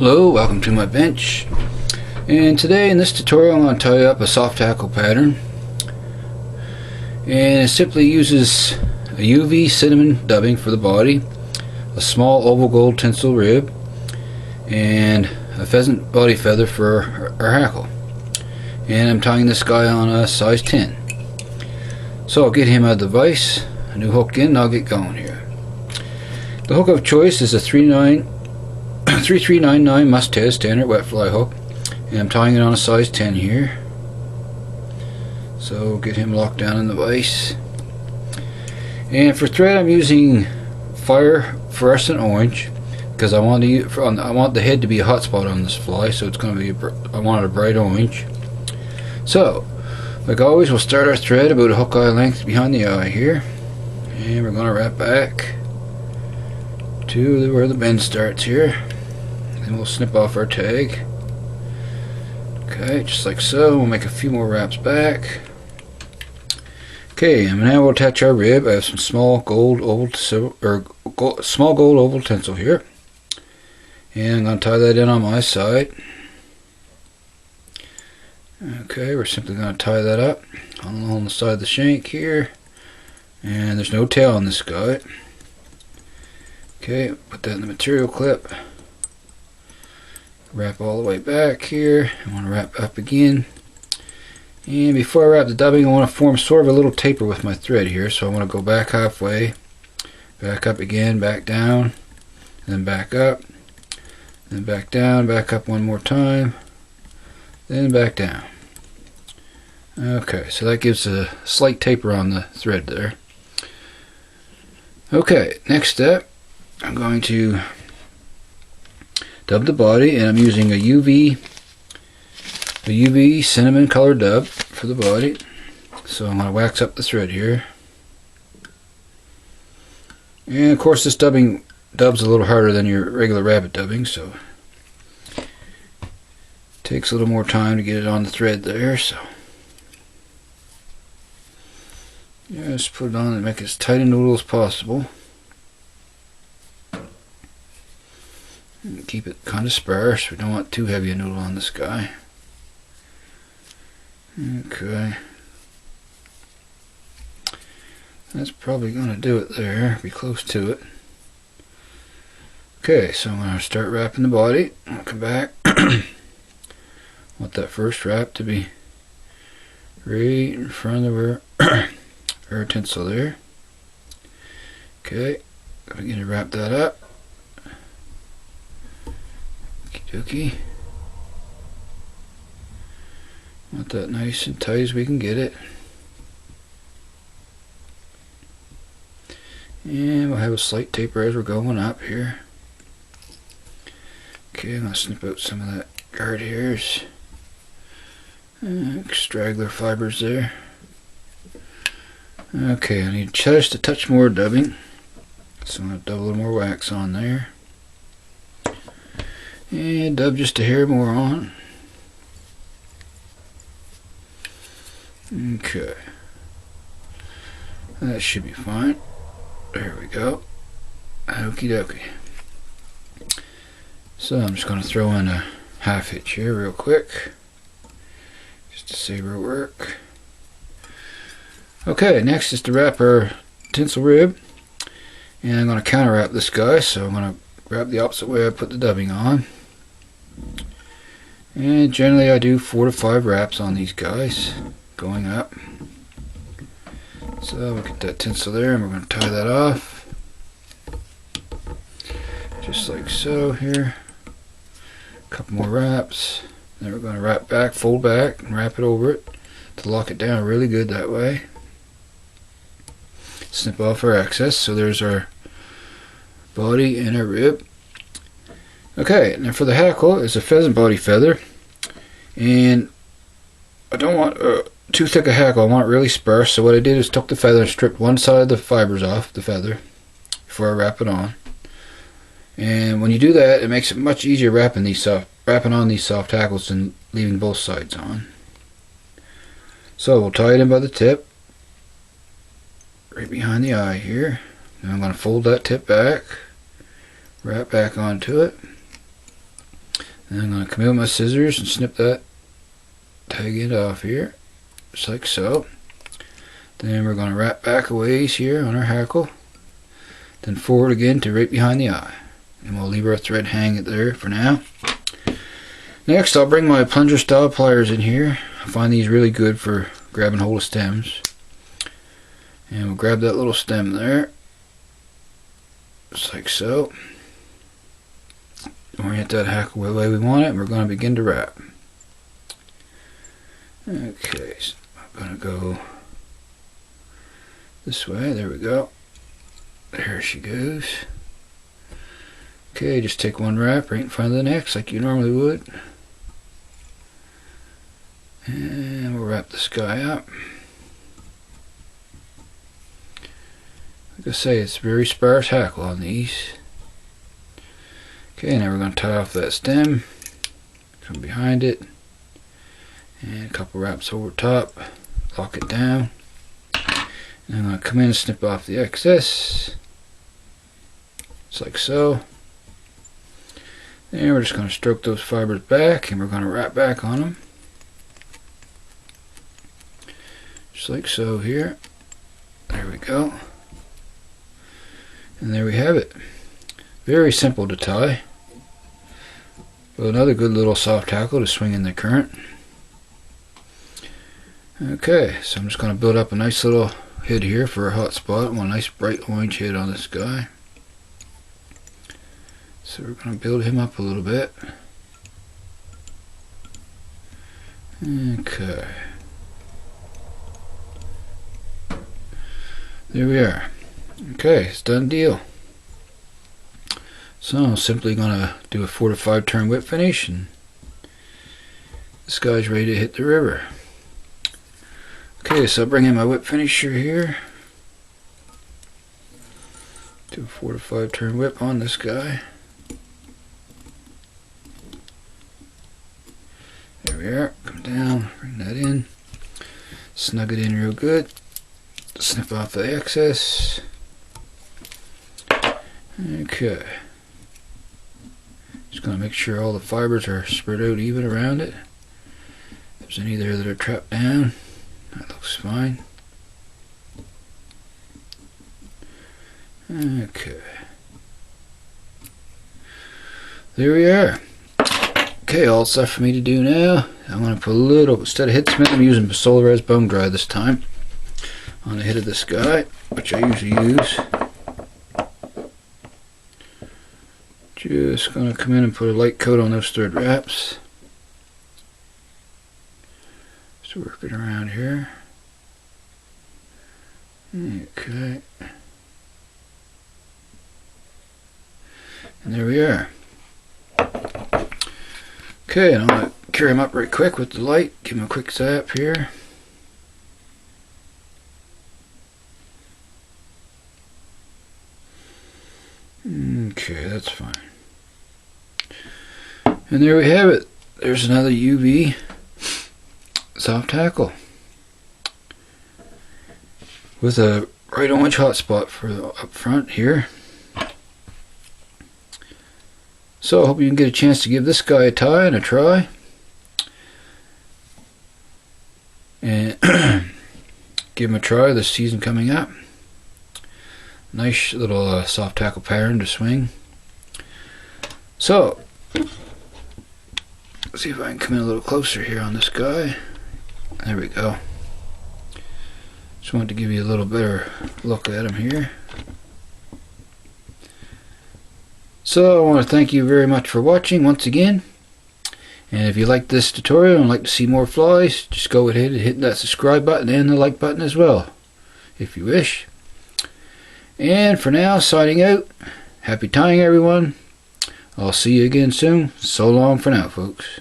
Hello, welcome to my bench. And today in this tutorial I'm going to tie up a soft hackle pattern. And it simply uses a UV cinnamon dubbing for the body, a small oval gold tinsel rib, and a pheasant body feather for our hackle. And I'm tying this guy on a size 10. So I'll get him out of the vise, a new hook in, and I'll get going here. The hook of choice is a 3399 mustad standard wet fly hook, and I'm tying it on a size 10 here. So get him locked down in the vise. And for thread I'm using fire fluorescent orange because I want the head to be a hot spot on this fly, so it's going to be I want it a bright orange. So like always, we'll start our thread about a hook eye length behind the eye here, and we're going to wrap back to where the bend starts here. Then we'll snip off our tag. Okay, just like so. We'll make a few more wraps back. Okay, and now we'll attach our rib. I have some small gold oval tinsel here, and I'm going to tie that in on my side. Okay, we're simply going to tie that up along the side of the shank here, and there's no tail on this guy. Okay, put that in the material clip. Wrap all the way back here. I want to wrap up again. And before I wrap the dubbing, I want to form sort of a little taper with my thread here. So I want to go back halfway, back up again, back down, then back up, then back down, back up one more time, then back down. Okay, so that gives a slight taper on the thread there. Okay, next step, I'm going to dub the body, and I'm using a UV cinnamon colored dub for the body. So I'm going to wax up the thread here. And of course this dub's a little harder than your regular rabbit dubbing, so it takes a little more time to get it on the thread there. So just put it on and make it as tight a noodle as possible. And keep it kind of sparse. We don't want too heavy a noodle on this guy. Okay. That's probably going to do it there. Be close to it. Okay, so I'm going to start wrapping the body. I'll come back. Want that first wrap to be right in front of our tinsel there. Okay, I'm going to wrap that up. Okie dokie. Want that nice and tight as we can get it. And we'll have a slight taper as we're going up here. Okay, I'm going to snip out some of that guard hairs. Straggler fibers there. Okay, I need just a touch more dubbing. So I'm going to dub a little more wax on there. And dub just a hair more on. Okay. That should be fine. There we go. Okie dokie. So I'm just going to throw in a half hitch here real quick, just to save our work. Okay, next is to wrap our tinsel rib. And I'm going to counter wrap this guy, so I'm going to wrap the opposite way I put the dubbing on. And generally I do 4 to 5 wraps on these guys going up. So we'll get that tinsel there, and we're going to tie that off just like so here. A couple more wraps, then we're going to wrap back, fold back, and wrap it over it to lock it down really good that way. Snip off our excess. So there's our body and our rib. Okay, now for the hackle is a pheasant body feather, and I don't want too thick a hackle. I want it really sparse. So what I did is took the feather and stripped one side of the fibers off the feather before I wrap it on. And when you do that, it makes it much easier wrapping on these soft hackles than leaving both sides on. So we'll tie it in by the tip, right behind the eye here. Now I'm going to fold that tip back, wrap back onto it. And I'm going to come in with my scissors and snip that tag end off here, just like so. Then we're going to wrap back a ways here on our hackle, then forward again to right behind the eye. And we'll leave our thread hanging there for now. Next, I'll bring my plunger style pliers in here. I find these really good for grabbing hold of stems. And we'll grab that little stem there, just like so. Orient that hackle the way we want it, and we're going to begin to wrap. Okay, so I'm going to go this way. There we go. There she goes. Okay, just take one wrap right in front of the next like you normally would. And we'll wrap this guy up. Like I say, it's very sparse hackle on these. Okay, now we're going to tie off that stem, come behind it, and a couple wraps over top, lock it down. And I'm going to come in and snip off the excess, just like so. And we're just going to stroke those fibers back, and we're going to wrap back on them, just like so here. There we go. And there we have it. Very simple to tie. But another good little soft hackle to swing in the current. Okay, so I'm just going to build up a nice little head here for a hot spot. I want a nice bright orange head on this guy. So we're going to build him up a little bit. Okay. There we are. Okay, it's done deal. So I'm simply going to do a 4 to 5 turn whip finish, and this guy's ready to hit the river. Okay, so I'll bring in my whip finisher here. Do a 4 to 5 turn whip on this guy. There we are. Come down, bring that in, snug it in real good, snip off the excess. Okay. Just going to make sure all the fibers are spread out even around it. If there's any there that are trapped down, that looks fine. Okay. There we are. Okay, all it's left for me to do now, I'm going to put a little, instead of head cement, I'm using Solar Res Bone Dry this time on the head of this guy, which I usually use. Just going to come in and put a light coat on those thread wraps. Just work it around here. Okay. And there we are. Okay, and I'm going to carry him up right quick with the light. Give him a quick zap here. Okay, that's fine. And there we have it. There's another UV soft hackle with a right orange hot spot for the up front here. So I hope you can get a chance to give this guy a tie and a try, and give him a try this season coming up. Nice little soft tackle pattern to swing. So let's see if I can come in a little closer here on this guy. There we go. Just wanted to give you a little better look at him here. So I want to thank you very much for watching once again. And if you like this tutorial and like to see more flies, just go ahead and hit that subscribe button and the like button as well, if you wish. And for now, signing out. Happy tying, everyone. I'll see you again soon. So long for now, folks.